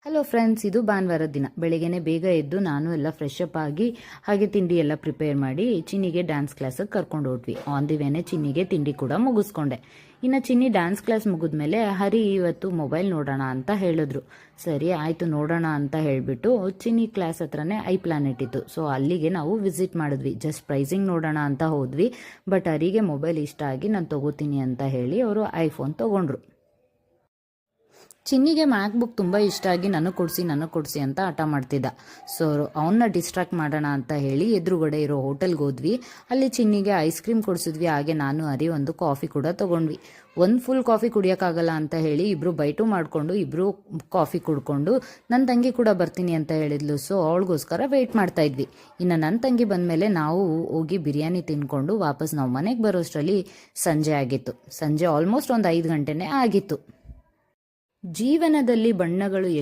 Hello friends, ಇದು ಭಾನುವಾರದ ದಿನ. ಬೆಳಿಗ್ಗೆನೆ ಬೇಗ ಎದ್ದು ನಾನು ಎಲ್ಲ ಫ್ರೆಶ್ ಅಪ್ ಆಗಿ ಹಾಗೆ ತಿಂಡಿ ಎಲ್ಲ ಪ್ರಿಪೇರ್ ಮಾಡಿ ಚಿನ್ನಿಗೆ ಡ್ಯಾನ್ಸ್ ಕ್ಲಾಸಿಗೆ ಕರ್ಕೊಂಡು ಹೋದ್ವಿ. ಆನ್ ದಿ ವೇನೆ ಚಿನ್ನಿಗೆ ತಿಂಡಿ ಕೂಡ ಮುಗಿಸ್ಕೊಂಡೆ. ಇನ್ನು ಚಿನ್ನಿ ಡ್ಯಾನ್ಸ್ ಕ್ಲಾಸ್ ಮುಗಿದ್ಮೇಲೆ ಹರಿ ಇವತ್ತು ಮೊಬೈಲ್ ನೋಡೋಣ ಅಂತ ಹೇಳಿದ್ರು. ಸರಿ ಆಯಿತು ನೋಡೋಣ ಅಂತ ಹೇಳಿಬಿಟ್ಟು ಚಿನ್ನಿ ಕ್ಲಾಸ್ ಹತ್ರನೇ ಐ ಪ್ಲಾನೆಟ್ ಇತ್ತು. ಸೊ ಅಲ್ಲಿಗೆ ನಾವು ವಿಸಿಟ್ ಮಾಡಿದ್ವಿ. ಜಸ್ಟ್ ಪ್ರೈಸಿಂಗ್ ನೋಡೋಣ ಅಂತ ಹೋದ್ವಿ. ಬಟ್ ಹರಿಗೆ ಮೊಬೈಲ್ ಇಷ್ಟ ಆಗಿ ನಾನು ತೊಗೋತೀನಿ ಅಂತ ಹೇಳಿ ಅವರು ಐಫೋನ್ ತೊಗೊಂಡ್ರು. ಚಿನ್ನಿಗೆ ಮ್ಯಾಕ್ ಬುಕ್ ತುಂಬ ಇಷ್ಟ ಆಗಿ ನನಗೆ ಕೊಡಿಸಿ ಅಂತ ಹಠ ಮಾಡ್ತಿದ್ದ. ಸೊ ಅವನ್ನ ಡಿಸ್ಟ್ರಾಕ್ಟ್ ಮಾಡೋಣ ಅಂತ ಹೇಳಿ ಎದುರುಗಡೆ ಇರೋ ಹೋಟೆಲ್ಗೆ ಹೋದ್ವಿ. ಅಲ್ಲಿ ಚಿನ್ನಿಗೆ ಐಸ್ ಕ್ರೀಮ್ ಕೊಡಿಸಿದ್ವಿ. ಹಾಗೆ ನಾನು ಹರಿ ಒಂದು ಕಾಫಿ ಕೂಡ ತೊಗೊಂಡ್ವಿ. ಒಂದು ಫುಲ್ ಕಾಫಿ ಕುಡಿಯೋಕ್ಕಾಗಲ್ಲ ಅಂತ ಹೇಳಿ ಇಬ್ಬರು ಬೈಟು ಮಾಡಿಕೊಂಡು ಇಬ್ಬರು ಕಾಫಿ ಕುಡ್ಕೊಂಡು ನನ್ನ ತಂಗಿ ಕೂಡ ಬರ್ತೀನಿ ಅಂತ ಹೇಳಿದ್ಲು. ಸೊ ಅವಳಿಗೋಸ್ಕರ ವೆಯ್ಟ್ ಮಾಡ್ತಾ ಇದ್ವಿ. ಇನ್ನು ನನ್ನ ತಂಗಿ ಬಂದಮೇಲೆ ನಾವು ಹೋಗಿ ಬಿರಿಯಾನಿ ತಿನ್ಕೊಂಡು ವಾಪಸ್ ನಾವು ಮನೆಗೆ ಬರೋಷ್ಟರಲ್ಲಿ ಸಂಜೆ ಆಗಿತ್ತು. ಸಂಜೆ ಆಲ್ಮೋಸ್ಟ್ ಒಂದು 5 ಗಂಟೆನೇ ಆಗಿತ್ತು. ಜೀವನದಲ್ಲಿ ಬಣ್ಣಗಳು